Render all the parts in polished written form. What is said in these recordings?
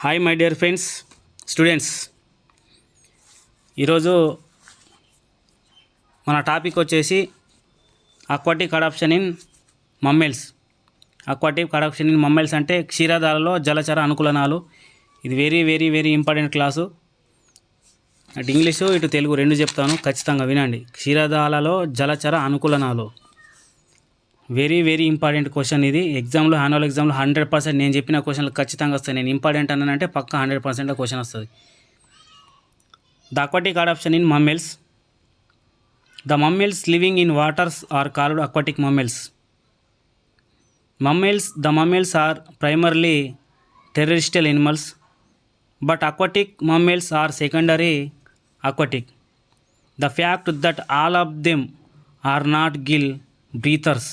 Hi my dear friends students, ఈరోజు మన topic వచ్చేసి aquatic adaptation in mammals. Aquatic adaptation in mammals అంటే క్షీరదాలలో జలచర అనుకూలనాలు. ఇది very very very important class. అటు ఇంగ్లీషు ఇటు తెలుగు రెండు చెప్తాను, ఖచ్చితంగా వినండి. క్షీరదాలలో జలచర అనుకూలనాలు వెరీ వెరీ ఇంపార్టెంట్ క్వశ్చన్. ఇది ఎగ్జామ్లో, యాన్యువల్ ఎగ్జామ్లో 100% నేను చెప్పిన క్వశ్చన్లు ఖచ్చితంగా వస్తాయి. నేను ఇంపార్టెంట్ అన్నానంటే పక్క 100% క్వశ్చన్ వస్తుంది. The aquatic adaptation in mammals. The mammals living in waters are called aquatic mammals. The mammals are primarily terrestrial animals, but aquatic mammals are secondary aquatic. The fact that all of them are not gill breathers,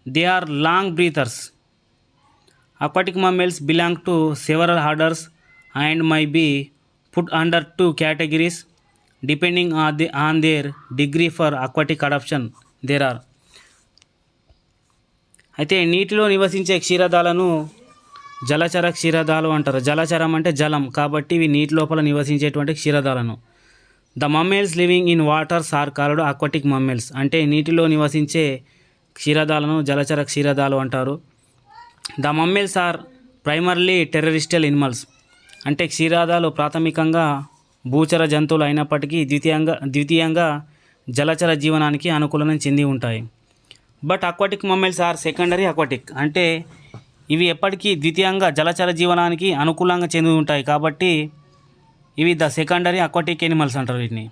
they are long breathers. Aquatic mammals belong to several orders and may be put under two categories depending on their degree for aquatic adaptation. There are అయితే నీటిలో నివసించే క్షీరదాలను జలచర క్షీరదాలు అంటారు. జలచరం అంటే జలం, కాబట్టి ఇవి నీటి లోపల నివసించేటువంటి క్షీరదాలను. The mammals living in waters are called aquatic mammals అంటే నీటిలో నివసించే క్షీరదాలను జలచర క్షీరదాలు అంటారు. The mammals are primarily terrestrial animals అంటే క్షీరదాలు ప్రాథమికంగా భూచర జంతువులు అయినప్పటికీ ద్వితీయంగా జలచర జీవనానికి అనుకూలం చెంది ఉంటాయి. But aquatic mammals are secondary aquatic అంటే ఇవి ఎప్పటికీ ద్వితీయంగా జలచర జీవనానికి అనుకూలంగా చెంది ఉంటాయి, కాబట్టి ఇవి ద సెకండరీ అక్వాటిక్ ఎనిమల్స్ అంటారు వీటిని.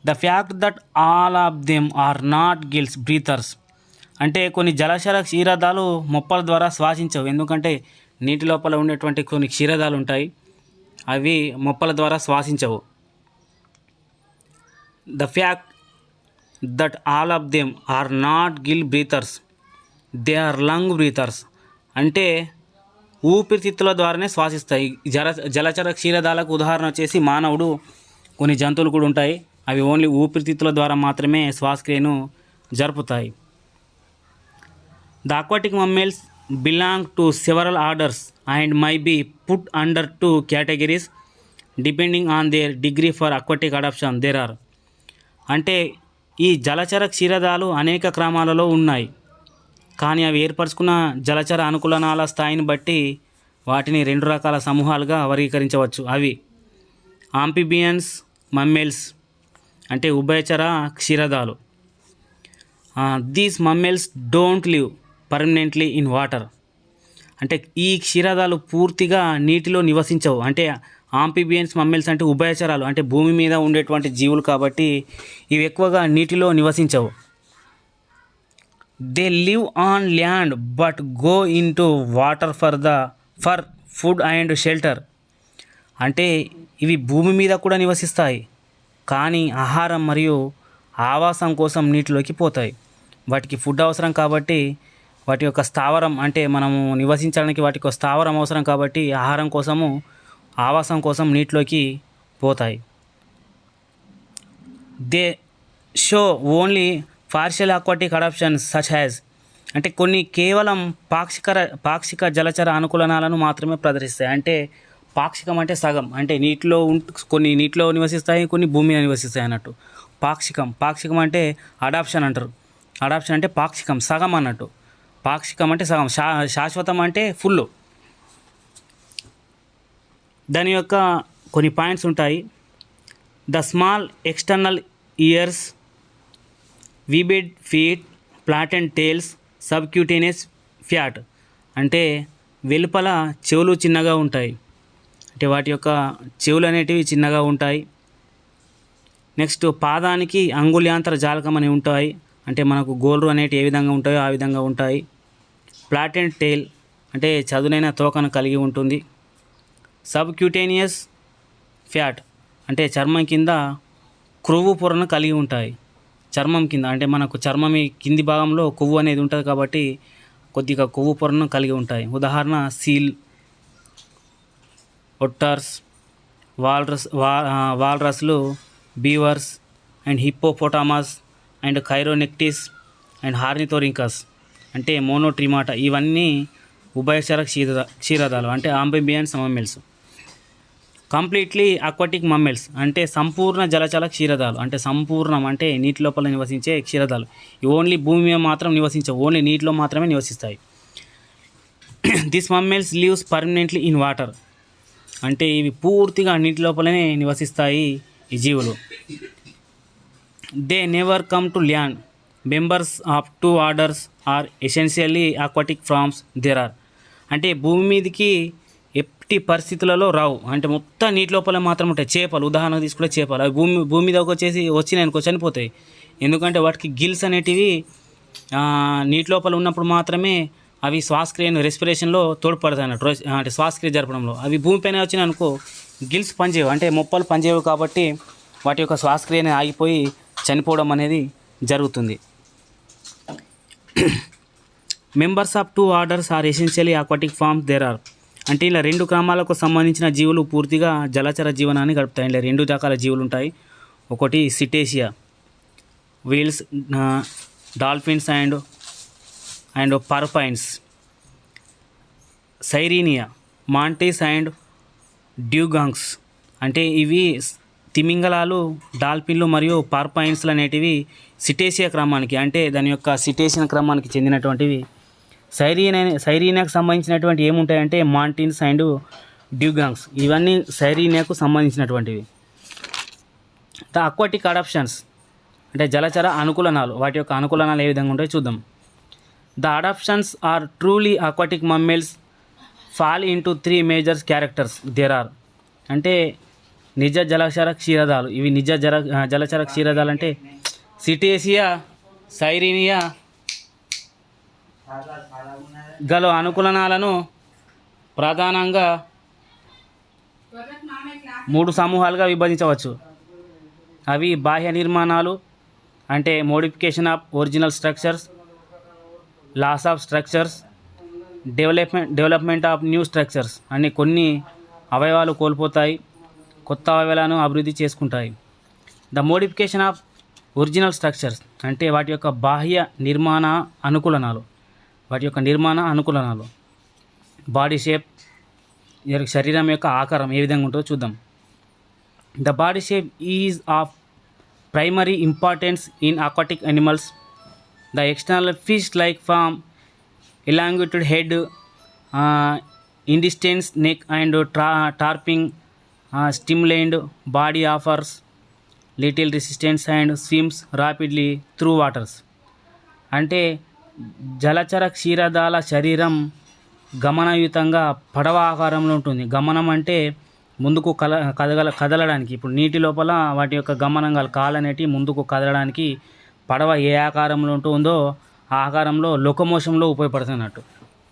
The fact that all of them are not gills breathers అంటే కొన్ని జలచర క్షీరదాలు మొప్పల ద్వారా శ్వాసించవు. ఎందుకంటే నీటి లోపల ఉండేటువంటి కొన్ని క్షీరదాలు ఉంటాయి, అవి మొప్పల ద్వారా శ్వాసించవు. The fact that all of them are not gill breathers, they are lung breathers అంటే ఊపిరితిత్తుల ద్వారానే శ్వాసిస్తాయి. జలచర క్షీరదాలకు ఉదాహరణ వచ్చేసి మానవుడు, కొన్ని జంతువులు కూడా ఉంటాయి, అవి ఓన్లీ ఊపిరితిత్తుల ద్వారా మాత్రమే శ్వాసక్రియను జరుపుతాయి. The aquatic mammals belong to several orders and may be put under two categories depending on their degree for aquatic adaptation. There are అంటే ఈ జలచర క్షీరదాలు అనేక క్రమాలలో ఉన్నాయి, కానీ అవి ఏర్పరచుకున్న జలచర అనుకూలనాల స్థాయిని బట్టి వాటిని రెండు రకాల సమూహాలుగా వర్గీకరించవచ్చు. అవి ఆంఫిబియన్స్ మమ్మల్స్ అంటే ఉభయచర క్షీరదాలు. These mammals don't live permanently in water అంటే ఈ క్షీరదాలు పూర్తిగా నీటిలో నివసించవు. అంటే ఆంఫిబియన్స్ మమ్మల్స్ అంటే ఉభయచరాలు అంటే భూమి మీద ఉండేటువంటి జీవులు, కాబట్టి ఇవి ఎక్కువగా నీటిలో నివసించవు. They live on land but go in to water for food and shelter అంటే ఇవి భూమి మీద కూడా నివసిస్తాయి, కానీ ఆహారం మరియు ఆవాసం కోసం నీటిలోకి పోతాయి. వాటికి ఫుడ్ అవసరం కాబట్టి, వాటి యొక్క స్థావరం అంటే మనము నివసించడానికి వాటికి స్థావరం అవసరం కాబట్టి ఆహారం కోసము ఆవాసం కోసం నీటిలోకి పోతాయి. They show only partial aquatic adaptation such has అంటే కొన్ని కేవలం పాక్షిక జలచర అనుకూలనాలను మాత్రమే ప్రదర్శిస్తాయి. అంటే పాక్షికం అంటే సగం, అంటే కొన్ని నీటిలో నివసిస్తాయి, కొన్ని భూమి మీద నివసిస్తాయి అన్నట్టు. పాక్షికం అంటే అడాప్షన్ అంటారు. అడాప్షన్ అంటే పాక్షికం, సగం అన్నట్టు. పాక్షికం అంటే సగం, శాశ్వతం అంటే ఫుల్. దాని యొక్క కొన్ని పాయింట్స్ ఉంటాయి. The small external ears, webbed feet, flattened tails, subcutaneous fat అంటే వెలుపల చెవులు చిన్నగా ఉంటాయి, అంటే వాటి యొక్క చెవులు అనేటివి చిన్నగా ఉంటాయి. నెక్స్ట్ పాదానికి అంగుళ్యాంతర జాలకం అని ఉంటాయి, అంటే మనకు గోళ్ళు అనేటివి ఏ విధంగా ఉంటాయో ఆ విధంగా ఉంటాయి. ఫ్లాటెండ్ టేల్ అంటే చదునైన తోకను కలిగి ఉంటుంది. సబ్క్యూటేనియస్ ఫ్యాట్ అంటే చర్మం కింద క్రొవ్వు పొరను కలిగి ఉంటాయి. చర్మం కింద అంటే మనకు చర్మం కింది భాగంలో కొవ్వు అనేది ఉంటుంది, కాబట్టి కొద్దిగా కొవ్వు పొరను కలిగి ఉంటాయి. ఉదాహరణ సీల్, ఒట్టర్స్, వాల్రస్లు, beavers and hippopotamus and chironectes and ornithorhynchus అంటే మోనోట్రిమాటా ఇవన్నీ ఉభయచర క్షీరదాలు అంటే amphibians mammals. Completely aquatic mammals అంటే సంపూర్ణ జలచర క్షీరదాలు అంటే సంపూర్ణం అంటే నీటి లోపల నివసించే క్షీరదాలు. ఓన్లీ భూమి మీద మాత్రం నివసించవు, ఓన్లీ నీటిలో మాత్రమే నివసిస్తాయి. This mammals lives permanently in water అంటే ఇవి పూర్తిగా నీటి లోపలనే నివసిస్తాయి ఈ జీవులు. They never come to land. Members of 2 orders are essentially aquatic forms there are అంటే భూమి మీదకి ఎట్టి పరిస్థితులలో రావు, అంటే మొత్తం నీటి లోపల మాత్రం ఉంటాయి. చేపలు ఉదాహరణకు తీసుకుంటే చేపలు అవి భూమి మీదకి వచ్చినాయనుకో చనిపోతాయి. ఎందుకంటే వాటికి గిల్స్ అనేటివి నీటి లోపల ఉన్నప్పుడు మాత్రమే అవి శ్వాసక్రియను రెస్పిరేషన్లో తోడ్పడతాయి అన్నట్టు, అంటే శ్వాసక్రియ జరపడంలో. అవి భూమిపైన వచ్చినాయి అనుకో గిల్స్ పనిచేయవు, అంటే మొప్పలు పనిచేయవు, కాబట్టి వాటి యొక్క శ్వాసక్రియని ఆగిపోయి చనిపోవడం అనేది జరుగుతుంది. Members of 2 orders are essentially aquatic forms there are అంటే ఇలా 2 క్రమాలకు సంబంధించిన జీవులు పూర్తిగా జలచర జీవనాన్ని గడుపుతాయి. ఇలా 2 రకాల జీవులు ఉంటాయి. ఒకటి సిటేసియా, వీల్స్, డాల్ఫిన్స్ అండ్ పర్పైన్స్. సైరీనియా, మాంటీస్ అండ్ డ్యూగాంగ్స్ అంటే ఇవి తిమింగలాలు, డాల్ఫిన్లు మరియు పర్పైన్స్లు అనేటివి సిటేసియా క్రమానికి అంటే దాని యొక్క సిటేసియన్ క్రమానికి చెందినటువంటివి. సైరీనియాకు సంబంధించినటువంటి ఏముంటాయంటే మాంటిన్స్ అండ్ డ్యూగాంగ్స్, ఇవన్నీ సైరీనియాకు సంబంధించినటువంటివి. ద అక్వాటిక్ అడాప్షన్స్ అంటే జలచర అనుకూలనాలు, వాటి యొక్క అనుకూలనాలు ఏ విధంగా ఉంటాయో చూద్దాం. The adaptations are truly aquatic mammals fall into 3 major characters there are అంటే నిజ జలచర క్షీరదాలు. ఇవి నిజ జలచర క్షీరదాలు అంటే సిటేసియా, సైరీనియా గల అనుకూలనాలను ప్రధానంగా 3 సమూహాలుగా విభజించవచ్చు. అవి బాహ్య నిర్మాణాలు అంటే modification of original structures, loss of structures, development of new structures అని కొన్ని అవయవాలు కోల్పోతాయి, కొత్త అవయవాలను అభివృద్ధి చేసుకుంటాయి. The modification of original structures అంటే వాటి యొక్క బాహ్య నిర్మాణ అనుకూలనాలు, బాడీ షేప్, శరీరం యొక్క ఆకారం ఏ విధంగా ఉంటుందో చూద్దాం. The body shape is of primary importance in aquatic animals. The external fish like form, elongated head, indistinct neck and tarping, streamlined body offers little resistance and swims rapidly through waters. అంటే జలచర క్షీరదాల శరీరం గమనయుతంగా పడవ ఆకారంలో ఉంటుంది. గమనం అంటే ముందుకు కదలడానికి, ఇప్పుడు నీటి లోపల వాటి యొక్క గమనంగా కాళ్ళు అనేటివి ముందుకు కదలడానికి పడవ ఏ ఆకారంలో ఉంటుందో ఆ ఆకారంలో లోకోమోషన్లో ఉపయోగపడుతున్నట్టు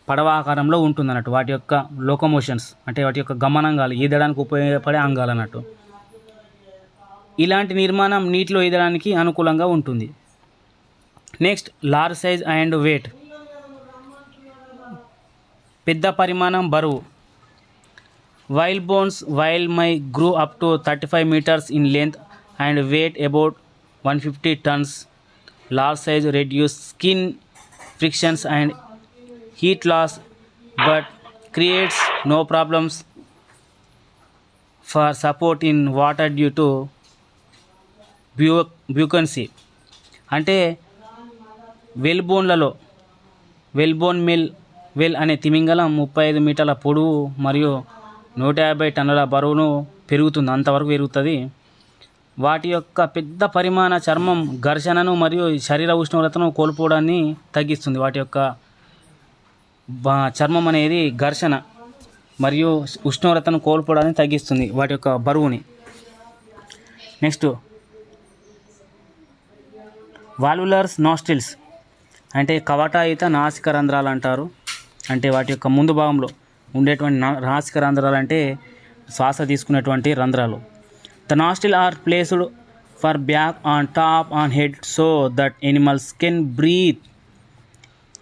పడవ ఆకారంలో ఉంటుందన్నట్టు. వాటి యొక్క లోకోమోషన్స్ అంటే వాటి యొక్క గమనంగాలు ఈదడానికి ఉపయోగపడే అంగాలు అన్నట్టు. ఇలాంటి నిర్మాణం నీటిలో ఈదడానికి అనుకూలంగా ఉంటుంది. Next, large size and weight, పెద్ద పరిమాణం, బరువు. Whale bones whale may grow up to 35 meters in length and weight about 150 tons. Large size reduce skin frictions and heat loss but creates no problems for support in water due to buoyancy. అంటే వెల్బోన్ well అనే తిమింగలం 35 మీటర్ల పొడవు మరియు 150 టన్నుల బరువును పెరుగుతుంది, అంతవరకు పెరుగుతుంది. వాటి యొక్క పెద్ద పరిమాణ చర్మం ఘర్షణను మరియు శరీర ఉష్ణోగ్రతను కోల్పోవడాన్ని తగ్గిస్తుంది. వాటి యొక్క చర్మం అనేది ఘర్షణ మరియు ఉష్ణోగ్రతను కోల్పోవడాన్ని తగ్గిస్తుంది, వాటి యొక్క బరువుని. నెక్స్ట్, వాల్వులర్స్ నాస్ట్రిల్స్ అంటే కవాటాయుత నాసిక రంధ్రాలు అంటారు. అంటే వాటి యొక్క ముందు భాగంలో ఉండేటువంటి నాసిక రంధ్రాలు అంటే శ్వాస తీసుకునేటువంటి రంధ్రాలు. The nostril are placed far back on top on head so that animals can breathe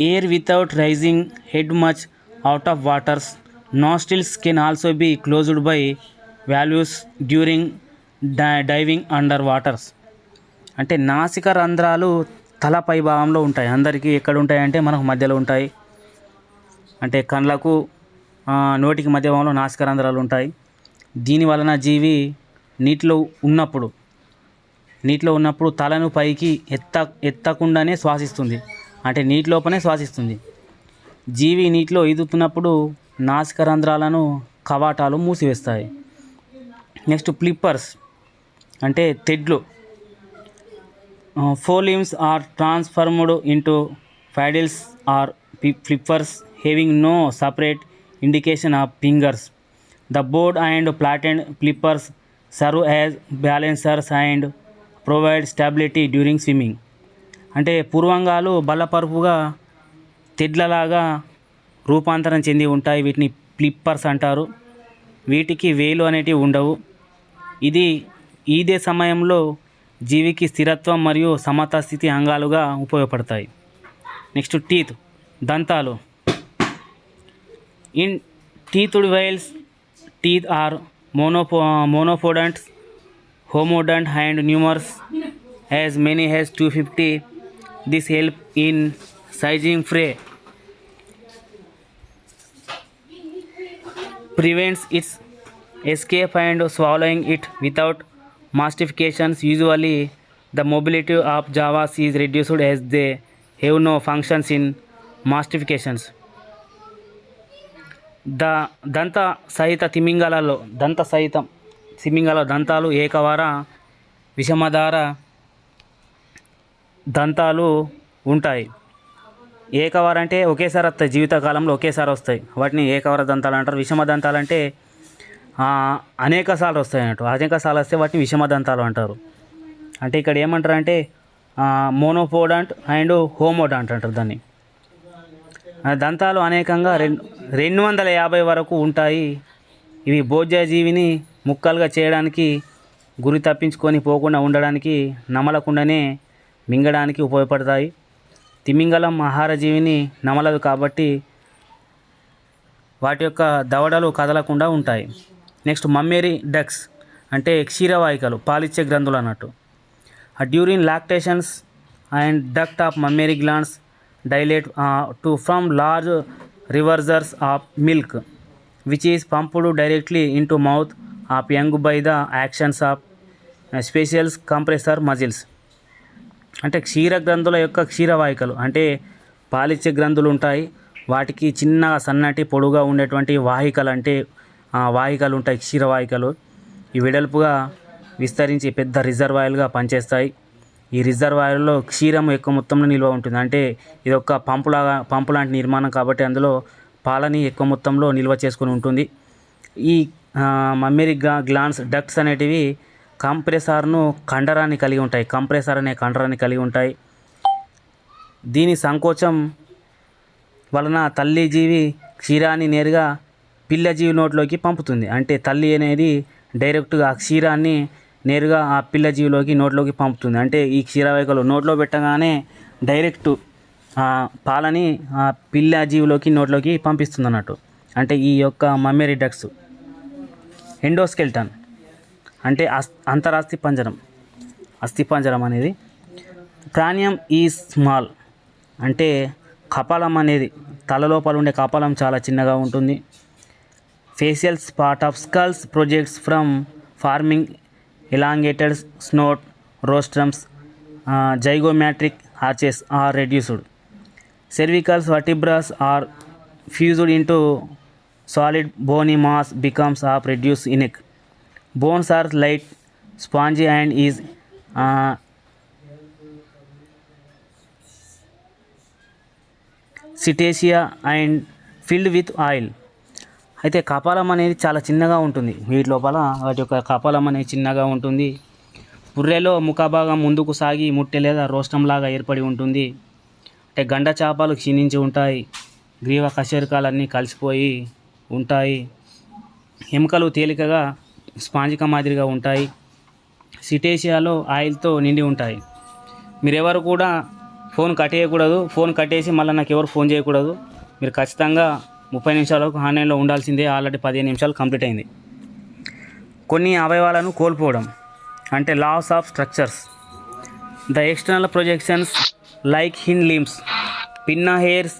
air without raising head much out of waters. Nostrils can also be closed by valves during diving under waters. అంటే నాసిక రంధ్రాలు తల పై భాగంలో ఉంటాయి. అందరికీ ఎక్కడ ఉంటాయంటే మనకు మధ్యలో ఉంటాయి. అంటే కళ్ళకు నోటికి మధ్య భాగంలో నాసికారంధ్రాలు ఉంటాయి. దీని వలన జీవి నీటిలో ఉన్నప్పుడు తలను పైకి ఎత్తకుండానే శ్వాసిస్తుంది. అంటే నీటి లోపలనే శ్వాసిస్తుంది. జీవి నీటిలో ఈదుతున్నప్పుడు నాసికారంధ్రాలను కవాటాలు మూసివేస్తాయి. నెక్స్ట్ ఫ్లిప్పర్స్ అంటే తెడ్లు. Fore limbs are transformed into paddles or flippers having no separate indication of fingers. The board and flattened flippers serve as balancers and provide stability during swimming. అంటే పూర్వంగాలు బల్లపరుపుగా తెడ్లలాగా రూపాంతరం చెంది ఉంటాయి. వీటిని ఫ్లిప్పర్స్ అంటారు. వీటికి వేలు అనేటివి ఉండవు. ఇదే సమయంలో జీవికి స్థిరత్వం మరియు సమతా స్థితి అంగాలుగా ఉపయోగపడతాయి. నెక్స్ట్ టీత్ దంతాలు. In teethed whales, teeth are monopodont, homodont and numerous, as many as 250. This help in seizing prey, prevents its escape and swallowing it without mastifications. Usually, the mobility of javas is reduced as they have no functions in mastifications. దంత సహిత తిమింగలాల్లో దంతాలు ఏకవార విషమధార దంతాలు ఉంటాయి. ఏకవార అంటే ఒకేసారి వస్తాయి, జీవితకాలంలో ఒకేసారి వస్తాయి. వాటిని ఏకవార దంతాలు అంటారు. విషమ దంతాలు అంటే అనేక సార్లు వస్తాయి అన్నట్టు. అనేక సార్లు వస్తే వాటిని విషమ దంతాలు అంటారు. అంటే ఇక్కడ ఏమంటారు అంటే మోనోపోడాంట్ అండ్ హోమోడాంట్ అంటారు దాన్ని. దంతాలు అనేకంగా 250 వరకు ఉంటాయి. ఇవి భోజ్యజీవిని ముక్కలుగా చేయడానికి, గురి తప్పించుకొని పోకుండా ఉండడానికి, నమలకుండానే మింగడానికి ఉపయోగపడతాయి. తిమింగలం ఆహారజీవిని నమలదు కాబట్టి వాటి యొక్క దవడలు కదలకుండా ఉంటాయి. నెక్స్ట్ మమ్మేరీ డక్స్ అంటే క్షీరవాహికలు, పాలిచ్చే గ్రంథులు అన్నట్టు. During lactations and duct of mammary glands dilate to from large reservoirs of milk, which is pumped directly into mouth of young by the actions of special compressor muscles. అంటే క్షీర గ్రంథుల యొక్క క్షీరవాహికలు అంటే పాలిచ్చే గ్రంథులు ఉంటాయి. వాటికి చిన్న సన్నటి పొడుగా ఉండేటువంటి వాహికలు ఉంటాయి, క్షీరవాహికలు. ఈ వెడల్పుగా విస్తరించి పెద్ద రిజర్వాయర్లుగా పనిచేస్తాయి. ఈ రిజర్వాయర్లో క్షీరం ఎక్కువ మొత్తంలో నిల్వ ఉంటుంది. అంటే ఇది ఒక పంపు లాంటి నిర్మాణం కాబట్టి అందులో పాలని ఎక్కువ మొత్తంలో నిల్వ చేసుకొని ఉంటుంది. ఈ మమ్మేరీ గ్లాండ్స్ డక్ట్స్ అనేటివి కంప్రెసర్ అనే కండరాన్ని కలిగి ఉంటాయి. దీని సంకోచం వలన తల్లి జీవి క్షీరాన్ని నేరుగా పిల్ల జీవి నోట్లోకి పంపుతుంది. అంటే తల్లి అనేది డైరెక్ట్గా ఆ క్షీరాన్ని నేరుగా ఆ పిల్ల జీవిలోకి నోట్లోకి పంపుతుంది. అంటే ఈ క్షీరవాహికలు నోట్లో పెట్టగానే డైరెక్ట్ పాలని ఆ పిల్ల జీవిలోకి నోట్లోకి పంపిస్తుంది అన్నట్టు. అంటే ఈ యొక్క మమ్మేరీ డక్ట్స్. ఎండోస్కెల్టన్ అంటే అస్థిపంజరం అనేది. క్రానియం ఈజ్ స్మాల్ అంటే కపాలం అనేది తల లోపల ఉండే కపాలం చాలా చిన్నగా ఉంటుంది. Facials part of skulls projects from farming elongated snout rostrums. Zygomatic arches are reduced. Cervical vertebrae are fused into solid bony mass becomes of reduced neck. Bones are light, spongy and is cetacea and filled with oil. అయితే కపాలం అనేది చాలా చిన్నగా ఉంటుంది. వీటి లోపల వాటి యొక్క కపాలం అనేది చిన్నగా ఉంటుంది. పుర్రెలో ముఖభాగం ముందుకు సాగి ముట్టె లేదా రోస్టంలాగా ఏర్పడి ఉంటుంది. అంటే గండ చేపలు క్షీణించి ఉంటాయి. గ్రీవ కశేరుకాలన్నీ కలిసిపోయి ఉంటాయి. ఎముకలు తేలికగా స్పాంజిక మాదిరిగా ఉంటాయి. సిటేషియాలో ఆయిల్తో నిండి ఉంటాయి. మీరెవరు కూడా ఫోన్ కట్టేయకూడదు. ఫోన్ కట్టేసి మళ్ళీ నాకు ఎవరు ఫోన్ చేయకూడదు. మీరు ఖచ్చితంగా 30 నిమిషాలకు ఆన్లైన్లో ఉండాల్సిందే. ఆల్రెడీ 15 నిమిషాలు కంప్లీట్ అయింది. కొన్ని అవయవాలను కోల్పోవడం అంటే loss of structures. The external projections like hind limbs, pinna hairs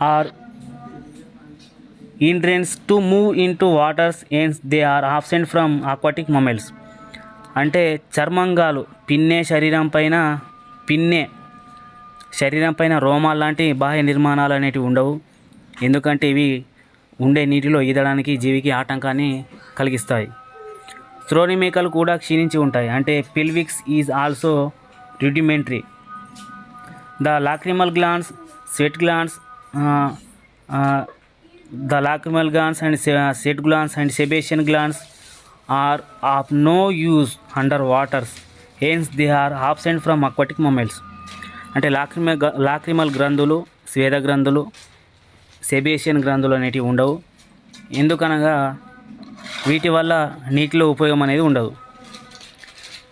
are hindrance to move in to waters hence they are absent from aquatic mammals. అంటే చర్మంగాలు పిన్నే శరీరం పైన రోమాలు లాంటి బాహ్య నిర్మాణాలు అనేటివి ఉండవు. ఎందుకంటే ఇవి ఉండే నీటిలో ఈదడానికి జీవికి ఆటంకాన్ని కలిగిస్తాయి. శ్రోణిమేకలు కూడా క్షీణించి ఉంటాయి. అంటే pelvis is also rudimentary. The lacrimal glands, sweat glands, the lacrimal glands and sweat glands and sebaceous glands are of no use under waters, hence they are absent from aquatic mammals. అంటే lacrimal గ్రంథులు, స్వేద గ్రంథులు, సెబేషియన్ గ్రంథులు అనేటివి ఉండవు. ఎందుకనగా వీటి వల్ల నీటిలో ఉపయోగం అనేది ఉండదు.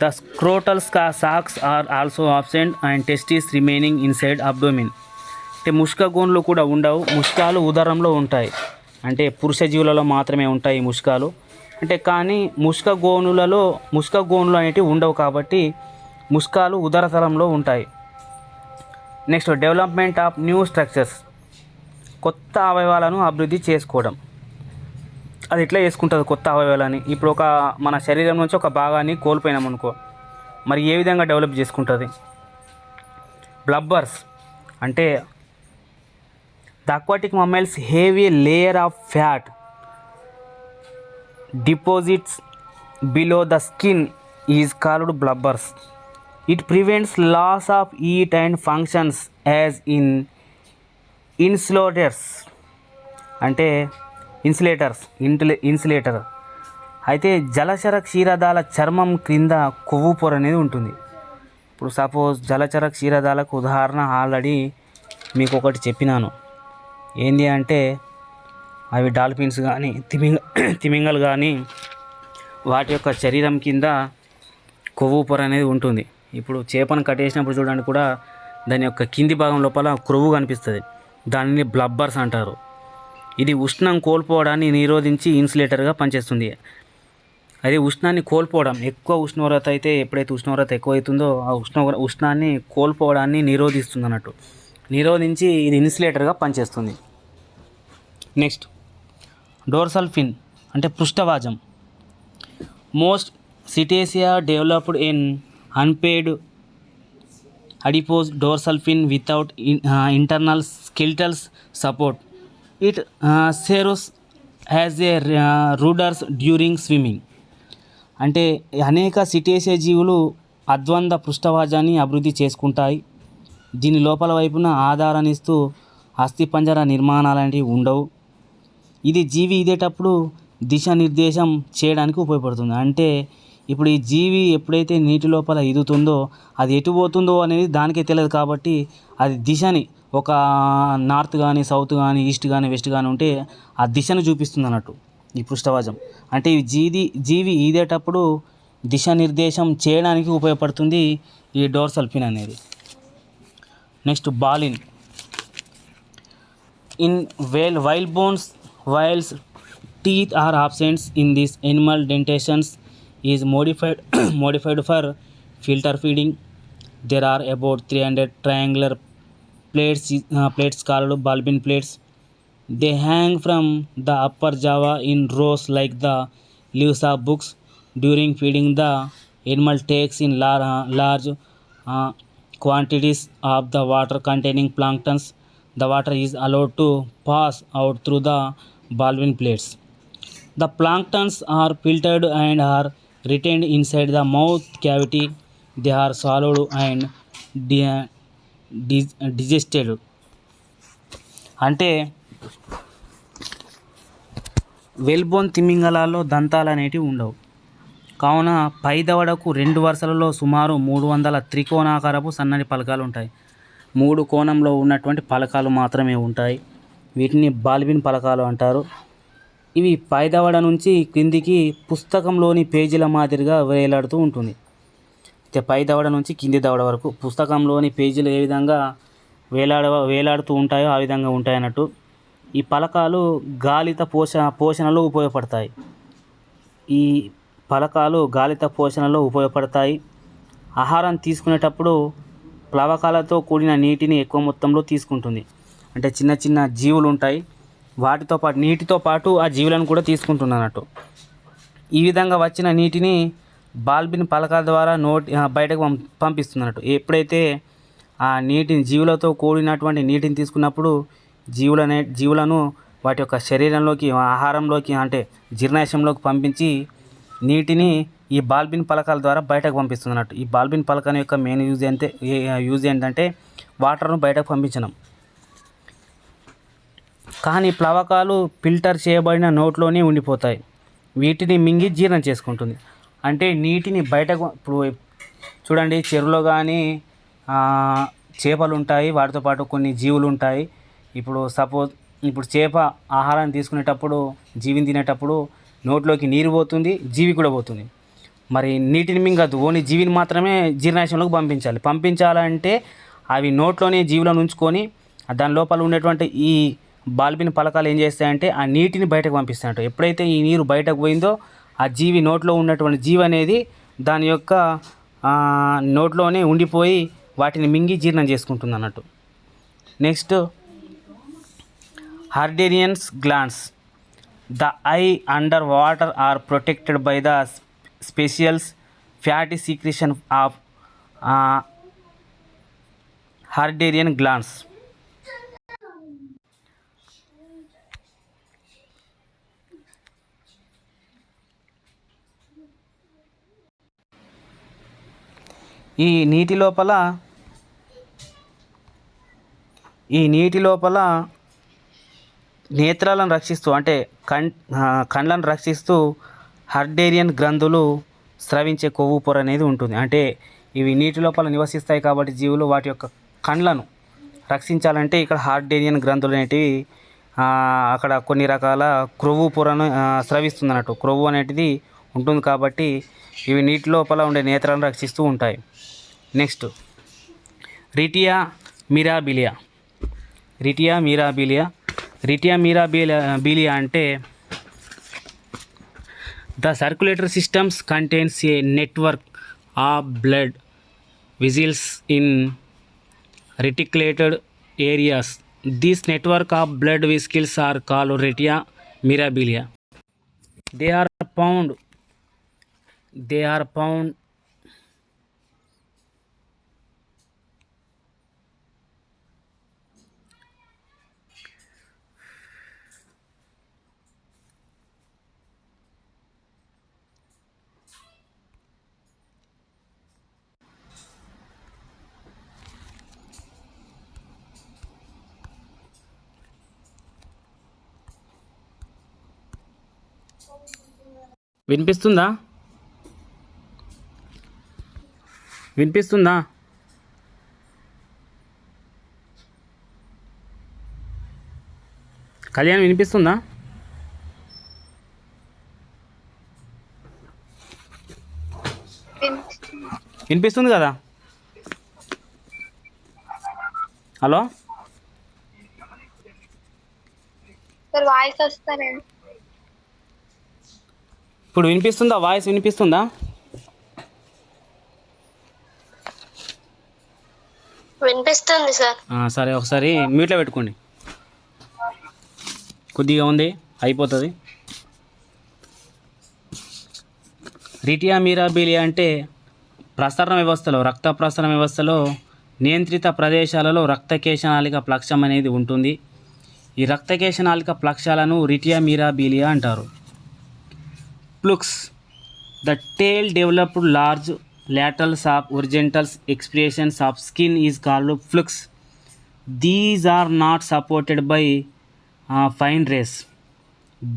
The scrotal sacs are also absent and testis remaining inside abdomen. అంటే ముష్క గోన్లు కూడా ఉండవు. ముష్కాలు ఉదరంలో ఉంటాయి. అంటే పురుష జీవులలో మాత్రమే ఉంటాయి ముష్కాలు. అంటే కానీ ముష్క గోనులు అనేటివి ఉండవు కాబట్టి ముష్కాలు ఉదరతలంలో ఉంటాయి. Next development of new structures. కొత్త అవయవాలను అభివృద్ధి చేసుకోవడం. అది ఎట్లా చేసుకుంటుంది కొత్త అవయవాలని? ఇప్పుడు మన శరీరం నుంచి ఒక భాగాన్ని కోల్పోయినాం అనుకో, మరి ఏ విధంగా డెవలప్ చేసుకుంటుంది? బ్లబ్బర్స్ అంటే the aquatic mammals have a layer of fat deposits below the skin is called blubbers. It prevents loss of heat and functions as in insulators. అంటే ఇన్సులేటర్. అయితే జలచర క్షీరదాల చర్మం క్రింద కొవ్వు పొర అనేది ఉంటుంది. ఇప్పుడు సపోజ్ జలచర క్షీరదాలకు ఉదాహరణ ఆల్రెడీ మీకు ఒకటి చెప్పినాను. ఏంటి అంటే అవి డాల్ఫిన్స్ కానీ తిమింగలు కానీ వాటి యొక్క శరీరం కింద కొవ్వు పొర అనేది ఉంటుంది. ఇప్పుడు చేపను కట్టేసినప్పుడు చూడండి కూడా దాని యొక్క కింది భాగం లోపల క్రొవ్వు కనిపిస్తుంది. దానిని బ్లబ్బర్స్ అంటారు. ఇది ఉష్ణం కోల్పోవడాన్ని నిరోధించి ఇన్సులేటర్గా పనిచేస్తుంది. అది ఉష్ణాన్ని కోల్పోవడం, ఎక్కువ ఉష్ణోగ్రత అయితే ఎప్పుడైతే ఉష్ణోగ్రత ఎక్కువ అవుతుందో ఆ ఉష్ణాన్ని కోల్పోవడాన్ని నిరోధిస్తుంది అన్నట్టు. నిరోధించి ఇది ఇన్సులేటర్గా పనిచేస్తుంది. నెక్స్ట్ డోర్సల్ ఫిన్ అంటే పృష్ఠవాజం. Most cetacea developed in unpaired adipose dorsal fin without internal skeletal support. It serves as a rudders during swimming. అంటే అనేక సిటేసియా జీవులు అద్వంద పృష్ఠవాజాన్ని అభివృద్ధి చేసుకుంటాయి. దీని లోపల వైపున ఆధారాన్నిస్తూ అస్థిపంజర నిర్మాణాలు అనేవి ఉండవు. ఇది జీవి ఈదేటప్పుడు దిశానిర్దేశం చేయడానికి ఉపయోగపడుతుంది. అంటే ఇప్పుడు ఈ జీవి ఎప్పుడైతే నీటి లోపల ఈదుతుందో అది ఎటు పోతుందో అనేది దానికే తెలియదు కాబట్టి అది దిశని ఒక నార్త్ కానీ సౌత్ కానీ ఈస్ట్ కానీ వెస్ట్ కానీ ఉంటే ఆ దిశను చూపిస్తుంది అన్నట్టు ఈ పృష్ఠవాజం. అంటే ఈ జీవి ఈదేటప్పుడు దిశానిర్దేశం చేయడానికి ఉపయోగపడుతుంది ఈ డోర్సల్ ఫిన్ అనేది. Next baleen. In wild bones whilst teeth are absent in this animal dentition is modified for filter feeding. There are about 300 triangular plates called bulbine plates. They hang from the upper jaw in rows like the leaves of books. During feeding the animal takes in large quantities of the water containing planktons. The water is allowed to pass out through the bulbine plates. The planktons are filtered and are retained inside the mouth cavity. They are swallowed and digested. అంటే వెల్బోన్ తిమింగలాల్లో దంతాలు అనేటివి ఉండవు. కావున పై దవడకు 2 వరుసలలో సుమారు 300 త్రికోణాకారపు సన్నని పలకాలు ఉంటాయి. 3 కోణంలో ఉన్నటువంటి పలకాలు మాత్రమే ఉంటాయి. వీటిని బాల్బిన్ పలకాలు అంటారు. ఇవి పై దవడ నుంచి కిందికి పుస్తకంలోని పేజీల మాదిరిగా వేలాడుతూ ఉంటుంది. అయితే పై దవడ నుంచి కింది దవడ వరకు పుస్తకంలోని పేజీలు ఏ విధంగా వేలాడుతూ ఉంటాయో ఆ విధంగా ఉంటాయి అన్నట్టు. ఈ పలకాలు గాలిత పోషణలో ఉపయోగపడతాయి. ఈ పలకాలు గాలిత పోషణలో ఉపయోగపడతాయి. ఆహారం తీసుకునేటప్పుడు ప్లవకాలతో కూడిన నీటిని ఎక్కువ మొత్తంలో తీసుకుంటుంది. అంటే చిన్న చిన్న జీవులు ఉంటాయి. వాటితో పాటు నీటితో పాటు ఆ జీవులను కూడా తీసుకుంటున్నట్టు. ఈ విధంగా వచ్చిన నీటిని బాల్బిన్ పలకల ద్వారా బయటకు పంపిస్తున్నట్టు. ఎప్పుడైతే ఆ నీటిని జీవులతో కూడినటువంటి నీటిని తీసుకున్నప్పుడు జీవులను వాటి యొక్క శరీరంలోకి ఆహారంలోకి అంటే జీర్ణాశయంలోకి పంపించి నీటిని ఈ బాల్బిన్ పలకల ద్వారా బయటకు పంపిస్తున్నట్టు. ఈ బాల్బిన్ పలకల యొక్క మెయిన్ యూజ్ ఏంటంటే వాటర్ను బయటకు పంపించడం. కానీ ప్లవకాలు ఫిల్టర్ చేయబడిన నోట్లోనే ఉండిపోతాయి. వీటిని మింగి జీర్ణం చేసుకుంటుంది. అంటే నీటిని బయటకు ఇప్పుడు చూడండి, చెరువులో కానీ చేపలు ఉంటాయి, వాటితో పాటు కొన్ని జీవులు ఉంటాయి. ఇప్పుడు చేప ఆహారాన్ని తీసుకునేటప్పుడు, జీవిని తినేటప్పుడు నోట్లోకి నీరు పోతుంది, జీవి కూడా పోతుంది. మరి నీటిని మింగదు, ఓన్లీ జీవిని మాత్రమే జీర్ణాశయంలోకి పంపించాలంటే అవి నోట్లోనే జీవులను ఉంచుకొని దాని లోపల ఉండేటువంటి ఈ బాల్బిన్ పలకాలు ఏం చేస్తాయంటే ఆ నీటిని బయటకు పంపిస్తాయంట. ఎప్పుడైతే ఈ నీరు బయటకు పోయిందో ఆ జీవి నోట్లో ఉన్నటువంటి జీవి అనేది దాని యొక్క నోట్లోనే ఉండిపోయి వాటిని మింగి జీర్ణం చేసుకుంటుంది అన్నట్టు. Next harderians glands. The eye under water are protected by the special fatty secretion of harderian glands. ఈ నీటి లోపల నేత్రాలను రక్షిస్తూ అంటే కండ్లను రక్షిస్తూ హార్డేరియన్ గ్రంథులు స్రవించే కొవ్వు పొర అనేది ఉంటుంది. అంటే ఇవి నీటి లోపల నివసిస్తాయి కాబట్టి జీవులు వాటి యొక్క కండ్లను రక్షించాలంటే ఇక్కడ హార్డేరియన్ గ్రంథులు అనేటివి అక్కడ కొన్ని రకాల క్రొవ్వు పొరను స్రవిస్తుంది అన్నట్టు. క్రొవ్వు అనేటిది ఉంటుంది కాబట్టి ఇవి నీటి లోపల ఉండే నేత్రాలను రక్షిస్తూ ఉంటాయి. నెక్స్ట్ రిటియా మిరాబిలియా. రిటియా మిరాబిలియా అంటే the circulatory systems contains a network of blood vessels in reticulated areas. This network of blood vessels are called retia mirabilia. They are found వినిపిస్తుందా? కళ్యాణ్ వినిపిస్తుందా? వినిపిస్తుంది కదా? హలో, వాయిస్ వస్తానండి. ఇప్పుడు వినిపిస్తుందా? వాయిస్ వినిపిస్తుందా? వినిపిస్తుంది సార్. సరే, ఒకసారి మ్యూట్లో పెట్టుకోండి. కొద్దిగా ఉంది, అయిపోతుంది. రిటియా మిరాబిలియా అంటే రక్త ప్రసరణ వ్యవస్థలో నియంత్రిత ప్రదేశాలలో రక్తకేశనాళిక ప్లక్షం అనేది ఉంటుంది. ఈ రక్తకేశనాళిక ప్లక్షాలను రిటియా మిరాబిలియా అంటారు. Flukes. The tail developed large laterals of horizontal expressions of skin is called flukes. These are not supported by fine rays.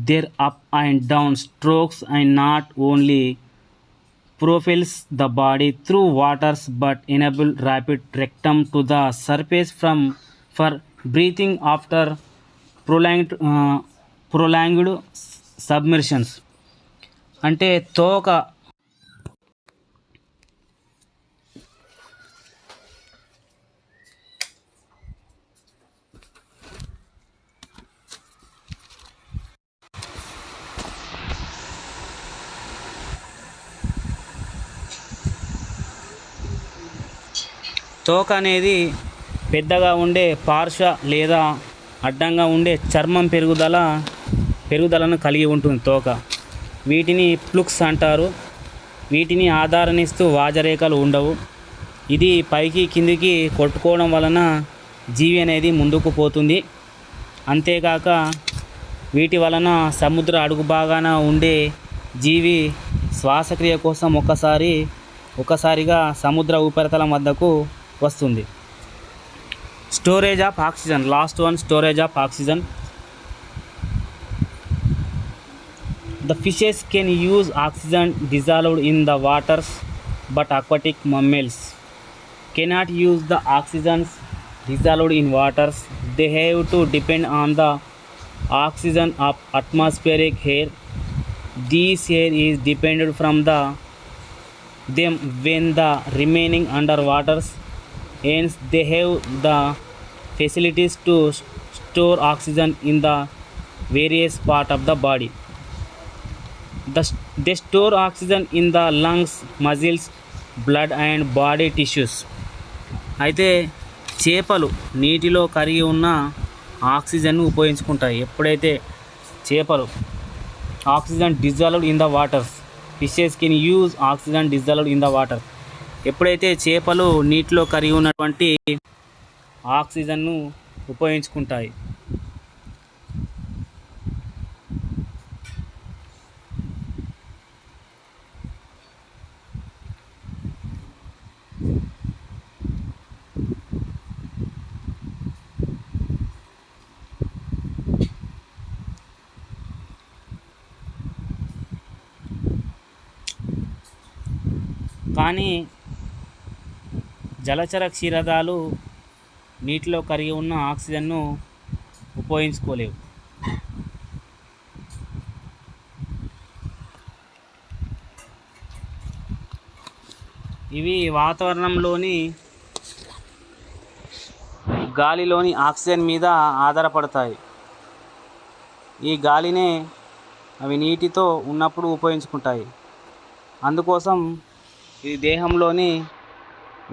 Their up and down strokes and not only propels the body through waters but enable rapid rectum to the surface for breathing after prolonged submersions. అంటే తోక అనేది పెద్దగా ఉండే పార్శ్వ లేదా అడ్డంగా ఉండే చర్మం పెరుగుదలను కలిగి ఉంటుంది తోక. వీటిని ప్లుక్స్ అంటారు. వీటిని ఆధారనిస్తూ వాజరేఖలు ఉండవు. ఇది పైకి కిందికి కొట్టుకోవడం వలన జీవి అనేది ముందుకు పోతుంది. అంతేకాక వీటి వలన సముద్ర అడుగు భాగాన ఉండే జీవి శ్వాసక్రియ కోసం ఒకసారిగా సముద్ర ఉపరితలం వద్దకు వస్తుంది. Storage of oxygen. Last one, storage of oxygen. The fishes can use oxygen dissolved in the waters, but aquatic mammals cannot use the oxygen dissolved in waters. They have to depend on the oxygen of atmospheric air. This air is depended from them when the remaining underwater. Hence, they have the facilities to store oxygen in the various parts of the body. They store oxygen in the lungs, muscles, blood and body tissues. అయితే చేపలు నీటిలో కరిగి ఉన్న ఆక్సిజన్ను ఉపయోగించుకుంటాయి. ఎప్పుడైతే చేపలు oxygen dissolved in the waters, fishes can use oxygen dissolved in the water. ఎప్పుడైతే చేపలు నీటిలో కరిగి ఉన్నటువంటి ఆక్సిజన్ను ఉపయోగించుకుంటాయి. కానీ జలచర క్షీరదాలు నీటిలో కరిగి ఉన్న ఆక్సిజన్ను ఉపయోగించుకోలేవు. ఇవి వాతావరణంలోని గాలిలోని ఆక్సిజన్ మీద ఆధారపడతాయి. ఈ గాలినే అవి నీటితో ఉన్నప్పుడు ఉపయోగించుకుంటాయి. అందుకోసం ఈ దేహంలోని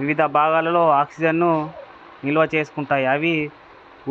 వివిధ భాగాలలో ఆక్సిజన్ను నిల్వ చేసుకుంటాయి. అవి